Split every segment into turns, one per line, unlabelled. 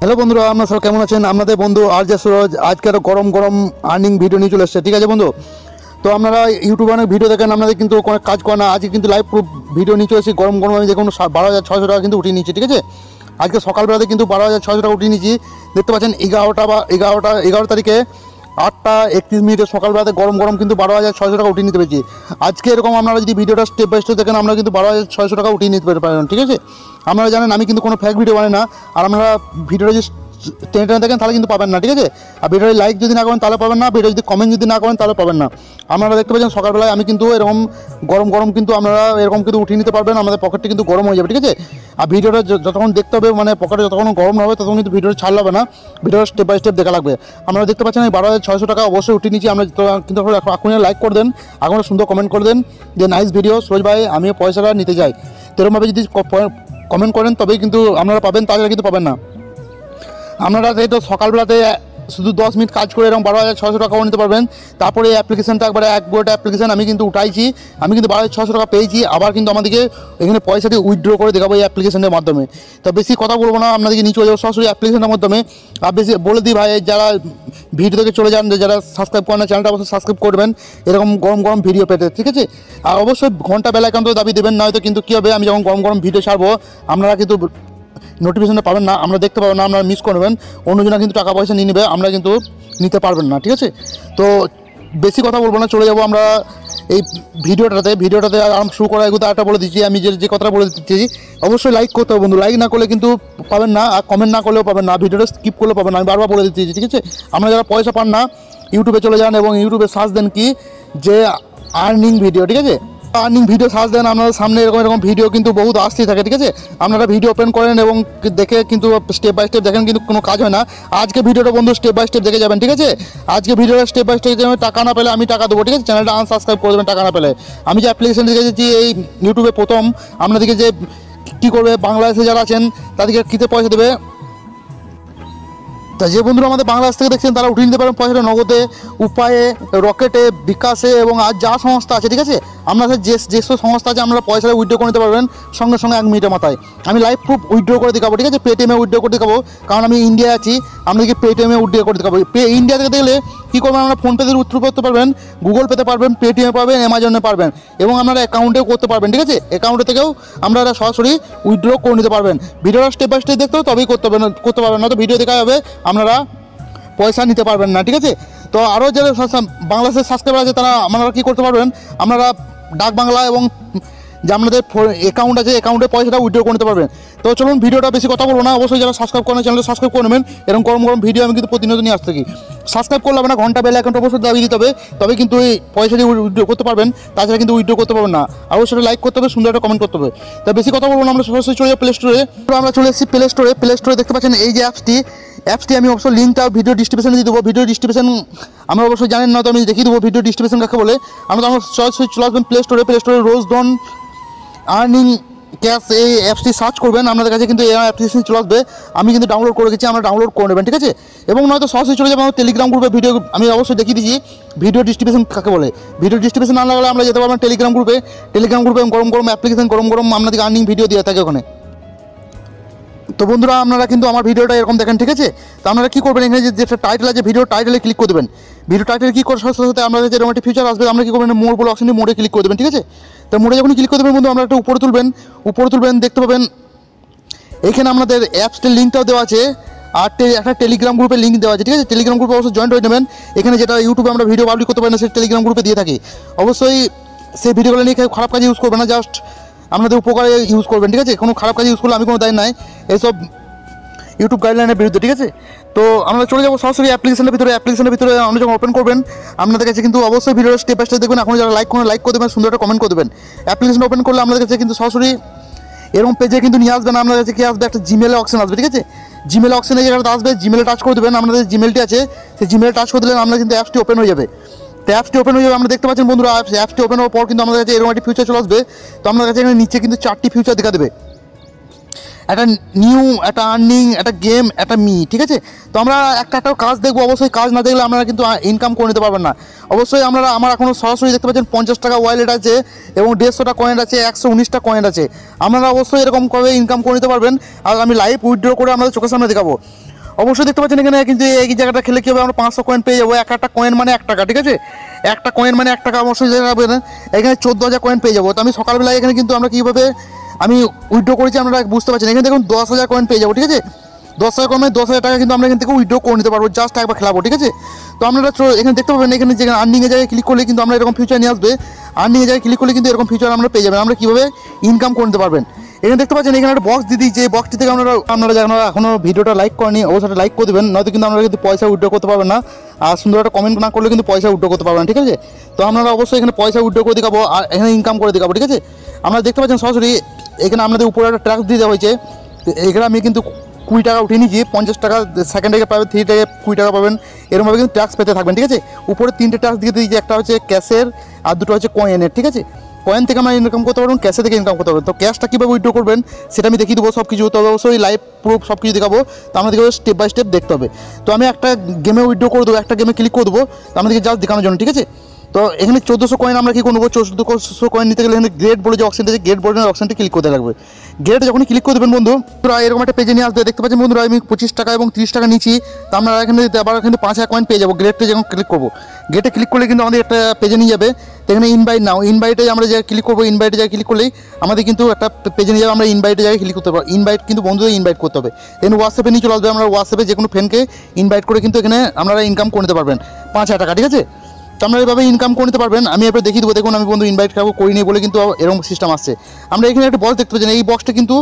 Hello বন্ধুরা, আপনারা সব কেমন আছেন? আপনাদের বন্ধু আরজে সুরজ আজকে একটা গরম গরম আর্নিং ভিডিও নিয়ে চলে এসেছে। ঠিক আছে বন্ধু, তো আপনারা ইউটিউবে অনেক ভিডিও দেখেন, আপনাদের কিন্তু অনেক কাজ করে না। আজকে কিন্তু লাইভ প্রুফ ভিডিও নিয়ে চলে এসেছি। গরম গরম আমি দেখুন 12,600 টাকা কিন্তু উঠিয়ে নিচ্ছি। ঠিক আছে, আজকে সকালবেলাতে কিন্তু 12,600 টাকা উঠিয়ে নিচ্ছি। দেখতে পাচ্ছেন 11 তারিখে 8:31 সকালবেলাতে গরম গরম কিন্তু 12,600 টাকা উঠিয়ে নিতে পেরেছি। আজকে এরকম আপনারা যদি ভিডিওটা স্টেপ বাই স্টেপ দেখেন, আপনারা কিন্তু 12,600 টাকা উঠিয়ে নিতে পারেন। ঠিক আছে, আপনারা জানেন আমি কিন্তু কোনো ফেক ভিডিও বানাই না। আর আপনারা ভিডিওটা যদি টেনে টেনে দেখেন তাহলে কিন্তু পাবেন না। ঠিক আছে, আর ভিডিওটি লাইক যদি না করেন তাহলে পাবেন না, ভিডিও যদি কমেন্ট যদি না করেন তাহলে পাবেন না। আপনারা দেখতে পাচ্ছেন সকালবেলায় আমি কিন্তু এরকম গরম গরম কিন্তু আপনারা এরকম কিন্তু উঠিয়ে নিতে পারবেন। আমাদের পকেটটা কিন্তু গরম হয়ে যাবে। ঠিক আছে, আর ভিডিওটা যতক্ষণ দেখতে হবে, মানে পকেটে যতক্ষণ গরম হবে ততক্ষণ কিন্তু ভিডিওটা ছাড় হবে না, ভিডিওটা স্টেপ বাই স্টেপ দেখা লাগবে। আপনারা দেখতে পাচ্ছেন এই 12,600 টাকা অবশ্যই উঠিয়ে নিচ্ছি। আমরা কিন্তু এখন লাইক করে দেন, এখন সুন্দর কমেন্ট করে দেন যে নাইস ভিডিও সুরজ ভাই, আমি পয়সাটা নিতে চাই। এরকমভাবে যদি কমেন্ট করেন তবেই কিন্তু আপনারা পাবেন, তাছাড়া কিন্তু পাবেন না। আপনারা তো সকালবেলাতে শুধু 10 মিনিট কাজ করে এরকম 12,600 টাকাও নিতে পারবেন। তারপরে এই অ্যাপ্লিকেশনটা একবারে একটা অ্যাপ্লিকেশন আমি কিন্তু উঠাইছি, আমি কিন্তু 12,600 টাকা পেয়েছি। আবার কিন্তু আমাদেরকে এখানে পয়সাটি উইথড্র করে দেখাবো এই অ্যাপ্লিকেশনের মাধ্যমে। তো বেশি কথা বলবো না, আপনাদেরকে নিয়ে চলে যাবো সরাসরি অ্যাপ্লিকেশনের মাধ্যমে। আর বেশি বলে দিই ভাই, যারা ভিডিও থেকে চলে যান, যারা সাবস্ক্রাইব করেন না চ্যানেলটা অবশ্যই সাবস্ক্রাইব করবেন এরকম গরম গরম ভিডিও পেতে। ঠিক আছে, আর অবশ্যই ঘন্টা বেলা একান্ত দাবি দেবেন, নয়তো কিন্তু কী হবে, আমি যখন গরম গরম ভিডিও ছাড়বো আপনারা কিন্তু নোটিফিকেশনটা পাবেন না, আমরা দেখতে পাবেন না, আপনারা মিস করবেন। অন্যজনা কিন্তু টাকা পয়সা নিয়ে নেবে, আমরা কিন্তু নিতে পারবেন না। ঠিক আছে, তো বেশি কথা বলবো না, চলে যাবো আমরা এই ভিডিওটাতে আরাম শুরু করা এগুলো একটা বলে দিচ্ছি। আমি যে কথাটা বলে দিচ্ছি, অবশ্যই লাইক করতে হবে বন্ধু, লাইক না করলে কিন্তু পাবেন না, আর কমেন্ট না করলেও পাবেন না, ভিডিওটা স্কিপ করলেও পাবেন না। আমি বারবার বলে দিচ্ছি। ঠিক আছে, আমরা যারা পয়সা পান না ইউটিউবে চলে যান এবং ইউটিউবে সার্চ দেন কি যে আর্নিং ভিডিও। ঠিক আছে, আর্নিং ভিডিও সার্চ দেন, আপনাদের সামনে এরকম ভিডিও কিন্তু বহুত আসতেই থাকে। ঠিক আছে, আপনারা ভিডিও ওপেন করেন এবং দেখে কিন্তু স্টেপ বাই স্টেপ দেখেন, কিন্তু কোনো কাজ হয় না। আজকে ভিডিওটা বন্ধু স্টেপ বাই স্টেপ দেখে যাবেন। ঠিক আছে, আজকে ভিডিওটা স্টেপ বাই স্টেপ যাবেন। টাকা না পেলে আমি টাকা দেবো। ঠিক আছে, চ্যানেলটা আনসাবস্ক্রাইব করে দেবেন টাকা না পেলে। আমি যে অ্যাপ্লিকেশন দেখেছি এই ইউটিউবে প্রথম, আপনাদেরকে যে কী করবে, বাংলাদেশে যারা আছেন তাদেরকে কীতে পয়সা দেবে। তা যে বন্ধুরা আমাদের বাংলাদেশ থেকে দেখছেন তারা উঠিয়ে নিতে পারেন পয়সাটা নগদে, উপায়ে, রকেটে, বিকাশে এবং আর যা সংস্থা আছে। ঠিক আছে, আপনাদের যেসব সংস্থা আছে আপনারা পয়সাটা উইথড্র করে নিতে পারবেন সঙ্গে সঙ্গে 1 মিনিটের মাথায়। আমি লাইভ প্রুফ উইথড্র করে দেখাবো। ঠিক আছে, পেটিএমে উইথড্র করে দেখাবো, কারণ আমি ইন্ডিয়া আছি। আপনাদেরকে পেটিএমে উইথড্র করে দেখাবো। ইন্ডিয়া থেকে দেখলে কী করবেন, আপনারা ফোনপে দিয়ে উইথড্র করতে পারবেন, গুগল পেতে পারবেন, পেটিএমে পাবেন, অ্যামাজনে পারবেন এবং আপনারা অ্যাকাউন্টেও করতে পারবেন। ঠিক আছে, অ্যাকাউন্টে থেকেও আপনারা সরাসরি উইথড্র করে নিতে পারবেন। ভিডিওটা স্টেপ বাই স্টেপ দেখতে হবে তবেই করতে পারবেন না তো ভিডিও দেখা যাবে, আপনারা পয়সা নিতে পারবেন না। ঠিক আছে, তো আরও যারা বাংলাদেশের সাবস্ক্রাইবার আছে তারা আপনারা কী করতে পারবেন, আপনারা ডাক বাংলা এবং যে আপনাদের অ্যাকাউন্ট আছে অ্যাকাউন্টে পয়সাটা উইথড্র করে নিতে পারবেন। তো চলুন, ভিডিওটা বেশি কথা বলবো না, অবশ্যই যারা সাবস্ক্রাইব করেন চ্যানেলটা সাবস্ক্রাইব করে নেবেন। এরকম গরম গরম ভিডিও আমি কিন্তু প্রতিনিয়ত নিয়ে আসতে থাকি। সাবস্ক্রাইব করলে হবে না, ঘন্টা বেলা অ্যাকাউন্ট অবশ্যই দাবি দিতে হবে, তবে কিন্তু এই পয়সা দিয়ে উইথড্র করতে পারবেন, তাছাড়া কিন্তু উইথড্র করতে পারবেন না। অবশ্যই লাইক করতে হবে, সুন্দর একটা কমেন্ট করতে হবে। তা বেশি কথা বলবো না, আমরা সরাসরি চলে যাই প্লে স্টোরে। আমরা চলে এসেছি প্লে স্টোরে দেখতে পাচ্ছেন এই যে অ্যাপসটি আমি অবশ্যই লিঙ্কটা ভিডিও ডিসক্রিপশনে দিয়ে দেবো। ভিডিও ডিসক্রিপশন আমরা অবশ্যই জানেন না, তো আমি দেখিয়ে দেবো ভিডিও ডিসক্রিপশন কাকে বলে। আমরা সরাসরি চলে আসবেন প্লে স্টোরে রোজ ডন আর্নিং ক্যাশ এই অ্যাপসটি সার্চ করবেন, আপনাদের কাছে কিন্তু এই অ্যাপ্লিকেশন চলে আসবে। আমি কিন্তু ডাউনলোড করে গেছি, আমরা ডাউনলোড করে নেবেন। ঠিক আছে, এবং নয়তো সরাসরি চলে যাবেন আমার টেলিগ্রাম গ্রুপে। ভিডিও আমি অবশ্যই দেখিয়ে দিচ্ছি ভিডিও ডিস্ট্রিবিউশন কাকে বলে। ভিডিও ডিস্ট্রিবিউশন না লাগলে আমরা যেতে পারবেন টেলিগ্রাম গ্রুপে গরম গরম অ্যাপ্লিকেশন, গরম গরম আপনাদেরকে আর্নিং ভিডিও দিয়ে থাকে ওখানে। তো বন্ধুরা আপনারা কিন্তু আমার ভিডিওটা এরকম দেখেন। ঠিক আছে, তো আপনারা কী করবেন, এখানে যেটা টাইটেল আছে ভিডিও টাইটেলে ক্লিক করে দেবেন। ভিডিও টাইটেলে কী করার সাথে সাথে আপনাদের যেরকম একটি ফিচার আসবে, আমরা কী করবেন, মোড় বলে অপশনটি মোড়ে ক্লিক করে দেবেন। ঠিক আছে, তো মোড়ে যখন ক্লিক করে দেবেন বন্ধু, আমরা একটু উপরে তুলবেন দেখতে পাবেন এইখানে আপনাদের অ্যাপসটির লিঙ্কটাও দেওয়া আছে, আর একটা টেলিগ্রাম গ্রুপের লিঙ্ক দেওয়া আছে। ঠিক আছে, টেলিগ্রাম গ্রুপে অবশ্যই জয়েন্ট হয়ে নেবেন। এখানে যেটা ইউটিউবে আমরা ভিডিও পাবলিক করতে পারি না, সেই টেলিগ্রাম গ্রুপে দিয়ে থাকি। অবশ্যই সেই ভিডিওগুলো নিয়ে খারাপ কাজে ইউজ করবেন না, জাস্ট আপনাদের উপকারে ইউজ করবেন। ঠিক আছে, কোনো খারাপ কাজে ইউজ করলে আমি কোনো দায় নাই, এইসব ইউটিউব গাইডলাইনের বিরুদ্ধে। ঠিক আছে, তো আমরা চলে যাবো সরাসরি অ্যাপ্লিকেশনের ভিতরে আপনি যখন ওপেন করবেন আপনাদের কাছে কিন্তু অবশ্যই ভিডিওটা স্টেপ বাই স্টেপ দেখবেন। এখন যারা লাইক করে দেবেন, সুন্দর একটা কমেন্ট করে দেবেন। অ্যাপ্লিকেশন ওপেন করলে আপনাদের কাছে কিন্তু সরাসরি এরকম পেজে কিন্তু নিয়ে আসবেন। আপনাদের কাছে কি আসবে, একটা জিমেলে অপশন আসবে। ঠিক আছে, জিমেলে অপশনে যেটা আসবে, জিমেলে টাচ করে দেবেন। আপনাদের জিমেলটি আছে সেই জিমেলে টাচ করে দিলেন আপনার কিন্তু অ্যাপসটি ওপেন হয়ে যাবে। তো অ্যাপসটি ওপেন হয়ে যাবে, আমরা দেখতে পাচ্ছেন বন্ধুরা অ্যাপসটি ওপেন হওয়ার পর কিন্তু আমাদের কাছে এরকম একটি ফিচার চলে আসবে। তো আপনাদের কাছে এখানে নিচে কিন্তু 4টি ফিচার দেখা দেবে, একটা নিউ, একটা আর্নিং, একটা গেম, একটা মি। ঠিক আছে, তো আমরা একটা কাজ দেখবো। অবশ্যই কাজ না দেখলে আপনারা কিন্তু ইনকাম করে নিতে পারবেন না। অবশ্যই আমার এখনও সরাসরি দেখতে পাচ্ছেন 50 টাকা ওয়ালেট আছে এবং 150টা কয়েন আছে, 119টা কয়েন আছে। আপনারা অবশ্যই এরকম করে ইনকাম করে নিতে পারবেন। আর আমি লাইভ উইথড্র করে আপনাদের চোখের সামনে দেখাবো। অবশ্যই দেখতে পাচ্ছেন এখানে কিন্তু এই জায়গাটা খেলে কি হবে, আমরা 500 কয়েন পেয়ে যাবো। একটা কয়েন মানে 1 টাকা, ঠিক আছে, একটা কয়েন মানে 1 টাকা। অবশ্যই এখানে 14,000 কয়েন পেয়ে যাবো। তো আমি সকালবেলায় এখানে কিন্তু আমরা কীভাবে আমি উইথড্র করেছি আপনারা বুঝতে পারছেন। এখানে দেখুন 10,000 কয়েন পেয়ে যাবো, ঠিক আছে, 10,000 কয়েন মানে 10,000 টাকা কিন্তু আমরা এখান থেকে উইথড্র করে নিতে পারবো, জাস্ট একবার খেলাবো, ঠিক আছে। তো আপনারা এখানে দেখতে পাবেন এখানে যেখানে আর্নিংয়ের জায়গায় ক্লিক করলে কিন্তু আমরা এরকম ফিউচার নিয়ে আসবে, আর্নিংয়ের জায়গায় ক্লিক করলে কিন্তু এরকম ফিউচার আমরা পেয়ে যাবেন, আমরা কীভাবে ইনকাম করে নিতে পারবেন। এখানে দেখতে পাচ্ছেন এখানে একটা বক্স দিয়ে দিয়েছে, এই বক্সটি থেকে আপনারা যারা এখনো ভিডিওটা লাইক করেনি অবশ্যই লাইক করে দেবেন, নয়তো কিন্তু আপনারা কিন্তু পয়সা উইথড্র করতে পারবেন না। আর সুন্দর একটা কমেন্ট না করলে কিন্তু পয়সা উইথড্র করতে পারবেন, ঠিক আছে। তো আপনারা অবশ্যই এখানে পয়সা উইথড্র করে দেখাবো আর এখানে ইনকাম করে দেখাবো, ঠিক আছে। আপনারা দেখতে পাচ্ছেন সরাসরি এখানে আপনাদের উপরে একটা ট্যাক্স দিয়ে দেওয়া হয়েছে। এখানে আমি কিন্তু 20 টাকা উঠিয়ে নিয়েছি, 50 টাকা সেকেন্ড থেকে পাবেন, 3 থেকে 20 টাকা পাবেন, এরকমভাবে কিন্তু ট্যাক্স পেতে থাকবেন, ঠিক আছে। উপরে 3টে ট্যাক্স দিয়ে দিয়েছি, একটা হচ্ছে ক্যাশের আর দুটো হচ্ছে কয়েনের, ঠিক আছে। কয়েন থেকে আমরা ইনকাম করতে পারবেন, ক্যাশে থেকে ইনকাম করতে পারবেন। তো ক্যাশটা কীভাবে উইথড্র করবেন সেটা আমি দেখিয়ে দেবো সব কিছু। তবে অবশ্যই লাইভ প্রুফ সব কিছু দেখাবো, তো আমাদেরকে স্টেপ বাই স্টেপ দেখতে হবে। তো আমি একটা গেমে উইথড্র করে দেবো, একটা গেমে ক্লিক করে দেবো, তো আমাদেরকে জাস্ট দেখানোর জন্য, ঠিক আছে। তো এখানে 1400 কয়েন আমরা কী করবো, 1400 কয়েন নিতে গেলে এখানে গ্রেড বলে যে অপশনটা আছে, গ্রেড বলে অপশনটা ক্লিক করতে লাগবে। গ্রেড যখন ক্লিক করে দেবেন বন্ধুরা এরকম একটা পেজে নিয়ে আসবে। দেখতে পাচ্ছেন বন্ধুরা আমি 25 টাকা এবং 30 টাকা নিচ্ছি, তো আমরা এখানে আবার এখানে 5000 কয়েন পেয়ে যাবো। গ্রেডটা যখন ক্লিক করবো, গ্রেডে ক্লিক করলে কিন্তু আমাদের একটা পেজে নিয়ে যাবে। তো এখানে ইনভাইট নাও, ইনভাইটে আমরা যা ক্লিক করবো, ইনভাইটে জায়গায় ক্লিক করলেই আমাদের কিন্তু একটা পেজে নিয়ে যাবে। আমরা ইনভাইটে জায়গায় ক্লিক করতে পারবো, ইনভাইট কিন্তু বন্ধুদের ইনভাইট করতে হবে। এখানে হোয়াটসঅ্যাপে নিয়ে চলে আসবে, আমরা হোয়াটসঅ্যাপে যে কোনো ফ্রেন্ডকে ইনভাইট করে কিন্তু এখানে আপনারা ইনকাম করে নিতে পারবেন 5000 টাকা, ঠিক আছে। তো আপনারা এভাবে ইনকাম করে নিতে পারবেন। আমি এবার দেখিয়ে দেবো, দেখুন আমি বন্ধু ইনভাইট কাউকে করিনি বলে কিন্তু এরকম সিস্টেম আসছে। আমরা এখানে একটা বক্স দেখতে পাচ্ছেন, এই বক্সটা কিন্তু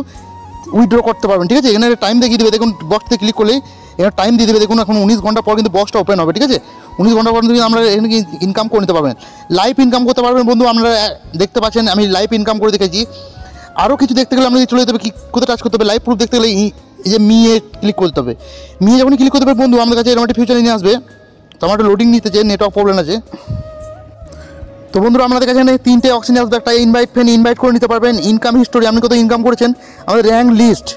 উইথড্র করতে পারবেন, ঠিক আছে। এখানে টাইম দেখিয়ে দেবে, দেখুন বক্সতে ক্লিক করলে এখানে টাইম দিয়ে দেবে। দেখুন এখন 19 ঘন্টা পর কিন্তু বক্সটা ওপেন হবে, ঠিক আছে। 19 ঘন্টা পর কিন্তু আমরা এখানে ইনকাম করে নিতে পারবেন, লাইভ ইনকাম করতে পারবেন বন্ধু। আপনারা দেখতে পাচ্ছেন আমি লাইভ ইনকাম করে দেখেছি। আরও কিছু দেখতে গেলে আমাদের চলে যেতে হবে, কোথায় টাচ করতে হবে, লাইভ প্রুফ দেখতে গেলে এই যে মিয়ে ক্লিক করতে হবে। মিয়ে যখন ক্লিক করতে হবে বন্ধু আমাদের কাছে এরকম একটা ফিউচার নিয়ে আসবে। তো আমার একটা লোডিং নিতে চাই, নেটওয়ার্ক প্রবলেম আছে। তো বন্ধুরা আমাদের কাছে এখানে 3টে অপশন আসবে, একটা ইনভাইট ফ্রেন্ড, ইনভাইট করে নিতে পারবেন, ইনকাম হিস্টোরি আপনি কত ইনকাম করেছেন, আমাদের র্যাঙ্ক লিস্ট।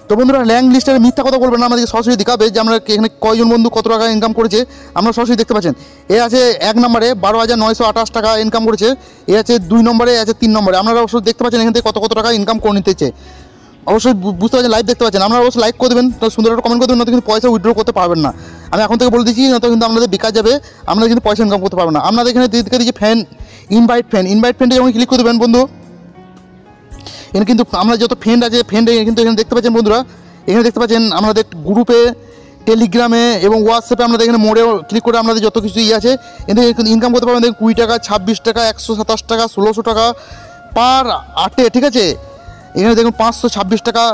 তো বন্ধুরা র্যাঙ্ক লিস্টের মিথ্যা কথা বলবেন না, আমাদেরকে সরাসরি দেখাবে যে আমরা এখানে কয়জন বন্ধু কত টাকা ইনকাম করেছে। আমরা সরাসরি দেখতে পাচ্ছেন এ আছে 1 নম্বরে 12,928 টাকা ইনকাম করেছে, এ আছে 2 নম্বরে, আছে 3 নম্বরে। আপনারা অবশ্যই দেখতে পাচ্ছেন এখান থেকে কত কত টাকা ইনকাম করে নিতেছে। অবশ্যই বুঝতে পারছেন, লাইভ দেখতে পাচ্ছেন। আপনারা অবশ্যই লাইক করে দেবেন, তো সুন্দর একটা কমেন্ট করে দেবেন, নয়তো কিন্তু পয়সা উইথড্র করতে পারবেন না। আমি এখন থেকে বলে দিচ্ছি, নয়তো কিন্তু আপনাদের বিকাশ যাবে, আপনারা কিন্তু পয়সা ইনকাম করতে পারবেন না। আপনাদের এখানে দিকে ফ্যান ইনভাইট ফ্রেন্ডে যখন ক্লিক করে দেবেন বন্ধু, এখানে কিন্তু আমরা যত ফ্রেন্ড আছে ফ্রেন্ডে কিন্তু এখানে দেখতে পাচ্ছেন বন্ধুরা, এখানে দেখতে পাচ্ছেন আমাদের গ্রুপে, টেলিগ্রামে এবং হোয়াটসঅ্যাপে আপনাদের এখানে মোড়ে ক্লিক করে আপনাদের যত কিছু আছে এখানে ইনকাম করতে পারবেন। দেখুন 20 টাকা, 26 টাকা, 127 টাকা, 1600 টাকা পার 8, ঠিক আছে। এখানে দেখুন 526 টাকা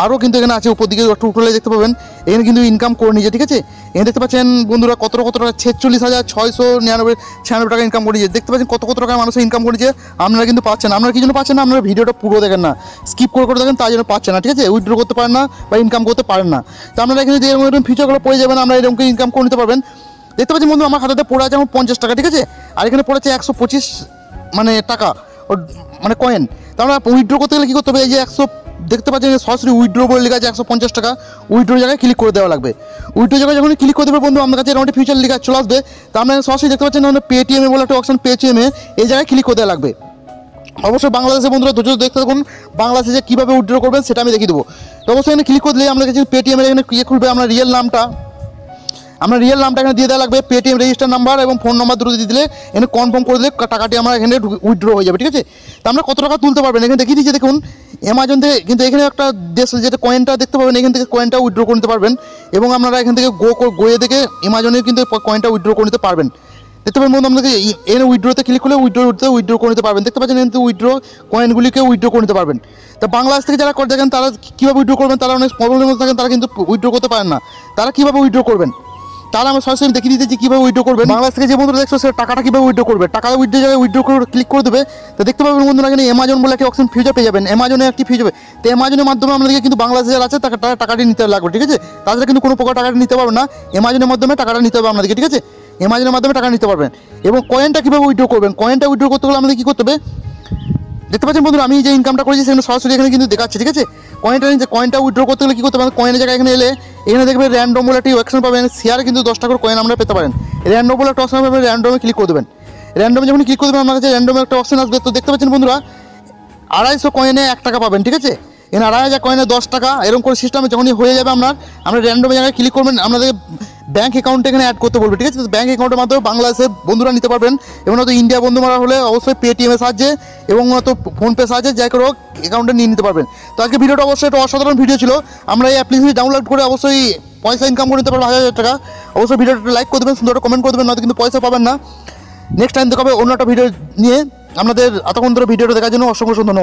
আরও কিন্তু এখানে আছে, উপর দিকে একটু উঠলে দেখতে পাবেন এখানে কিন্তু ইনকাম করে নিয়েছে, ঠিক আছে। এখানে দেখতে পাচ্ছেন বন্ধুরা কত টাকা, 46,699 টাকা ইনকাম করেছে। দেখতে পাচ্ছেন কত টাকা মানুষ ইনকাম করেছে, আপনারা কিন্তু পাচ্ছেন। আপনারা কি জন্য পাচ্ছেন না, আপনারা ভিডিওটা পুরো দেখেন না, স্কিপ করে দেখেন, তাই জন্য পাচ্ছেন না, ঠিক আছে। উইথড্র করতে পারেন না বা ইনকাম করতে পারেন না। তো আপনারা এখানে যে এরকম ফিচারগুলো পেয়ে যাবেন, আমরা এরকম ইনকাম করে নিতে পারবেন। দেখতে পাচ্ছেন বন্ধু আমার খাতাতে পড়ে আছে 50 টাকা, ঠিক আছে, আর এখানে পড়েছে 125 মানে টাকা মানে কয়েন। তো আমরা উইথড্র করতে গেলে কী করতে হবে, এই যে 100 দেখতে পাচ্ছেন সরাসরি উইথড্র বলে লেখা আছে 150 টাকা, উইথড্র জায়গায় ক্লিক করে দেওয়া লাগবে। উইথড্র জায়গায় যখন ক্লিক করে দেবে বন্ধু আমার কাছে এরকম ফিউচার লেখা চলে আসবে। তো আমরা সরাসরি দেখতে পাচ্ছেন পেটিএমে বলে একটা অপশন, পেটিএমে এই জায়গায় ক্লিক করে দেওয়া লাগবে। অবশ্যই বাংলাদেশের বন্ধুরা ধৈর্য দেখতে থাকুন, বাংলাদেশে কীভাবে উইথড্র করবেন সেটা আমি দেখিয়ে দেবো। তো অবশ্যই এখানে ক্লিক করে দিলে আমাদের কাছে পেটিএমের এখানে খুলবে, আমরা রিয়েল নামটা এখানে দিয়ে দেওয়া লাগবে, পেটিএম রেজিস্টার নাম্বার এবং ফোন নাম্বার দুটো দিয়ে দিলে এখানে কনফার্ম করে দিলে টাকাটি আমার এখানে উইথড্র হয়ে যাবে, ঠিক আছে। তো আমরা কত টাকা তুলতে পারবেন এখানে দেখিয়ে দিচ্ছি, দেখুন অ্যামাজন থেকে কিন্তু এখানে একটা যেটা কয়েনটা দেখতে পাবেন, এখান থেকে কয়েনটা উইথড্র করে নিতে পারবেন এবং আপনারা এখান থেকে গোয়ে থেকে অ্যামাজনে কিন্তু কয়েনটা উইথড্র করে নিতে পারবেন। দেখতে পাবেন বন্ধু আপনাকে এখানে উইথড্রোতে ক্লিক করলে উইথড্র করে নিতে পারবেন। দেখতে পাচ্ছেন কিন্তু উইথড্র কয়েনগুলিকে উইথড্র করে নিতে পারবেন। তো বাংলাদেশ থেকে যারা করে দেখেন তারা কীভাবে উইথড্র করবেন, তারা অনেক প্রবলেমের মধ্যে থাকেন, তারা কিন্তু উইথড্র করতে পারেন না, তারা কীভাবে উইথড্র করবেন তাহলে আমরা সরাসরি দেখিয়ে দিতেছি কীভাবে উইথড্র করবেন। বাংলাদেশ থেকে যে বন্ধুরা দেখছো সে টাকাটা কীভাবে উইথড্র করবে, টাকা উইথড্র জায়গায় উইথড্র করে ক্লিক করে দেবে। তো দেখতে পাবেন বন্ধুরা এখানে অ্যামাজন বলে একটি অপশন ফিউচার পেয়ে যাবেন, অ্যামাজনে একটি ফিউচার। তো অ্যামাজনের মাধ্যমে আমাদেরকে কিন্তু বাংলাদেশে যারা আছে তারা টাকাটি নিতে লাগবে, ঠিক আছে। তাদের কিন্তু কোনো প্রকার টাকাটি নিতে পারবে না, অ্যামাজনের মাধ্যমে টাকাটা নিতে হবে আপনাদেরকে, ঠিক আছে। অ্যামাজনের মাধ্যমে টাকা নিতে পারবেন এবং কয়েনটা কীভাবে উইথড্র করবেন, কয়েনটা উইথড্র করতে হলে আমাদের কী করতে হবে, দেখতে পাচ্ছেন বন্ধুরা আমি যে ইনকামটা করেছি সেখানে সরাসরি এখানে কিন্তু দেখাচ্ছে, ঠিক আছে। কয়েনটা উইথড্র করতে গেলে কী করতে পারেন, কয়েনের জায়গায় এখানে এলে এখানে দেখবেন র্যান্ডম বলে একটি অপশন পাবেন, শেয়ারে কিন্তু 10 টাকার কয়েন আমরা পেতে পারেন। র্যান্ডম বলে একটা অপশন পাবেন, র্যান্ডমে ক্লিক করে দেবেন। র্যান্ডমে যখন ক্লিক করে দেবেন আমার কাছে র্যান্ডমে একটা অপশন আসবে। তো দেখতে পাচ্ছেন বন্ধুরা 250 কয়েনে 1 টাকা পাবেন, ঠিক আছে। এখানে 2,500 কয়েনে 10 টাকা এরকম করে সিস্টেমে যখনই হয়ে যাবে আমরা র্যান্ডম জায়গায় ক্লিক করবেন, আপনাদের ব্যাঙ্ক অ্যাকাউন্টে এখানে অ্যাড করতে বলবে, ঠিক আছে। ব্যাঙ্ক অ্যাকাউন্টের মাধ্যমে বাংলাদেশের বন্ধুরা নিতে পারবেন, এবং হয়তো ইন্ডিয়া বন্ধু মারা হলে অবশ্যই পেটিএমের সাহায্যে এবং হয়তো ফোনপে সাহায্যে যাই করে হোক অ্যাকাউন্টে নিয়ে নিতে পারবেন। তো আজকে ভিডিওটা অবশ্যই একটা অসাধারণ ভিডিও ছিল। আমরা এই অ্যাপ্লিকেশন ডাউনলোড করে অবশ্যই পয়সা ইনকাম করে নিতে পারবো 1,000 টাকা। অবশ্যই ভিডিওটা লাইক করে দেবেন, সুন্দর কমেন্ট করে দেবেন, নয়তো কিন্তু পয়সা পাবেন না। নেক্সট টাইম দেখাবে অন্য একটা ভিডিও নিয়ে। আপনাদের এতক্ষণ ধরে ভিডিওটা দেখার জন্য অসংখ্য ধন্যবাদ।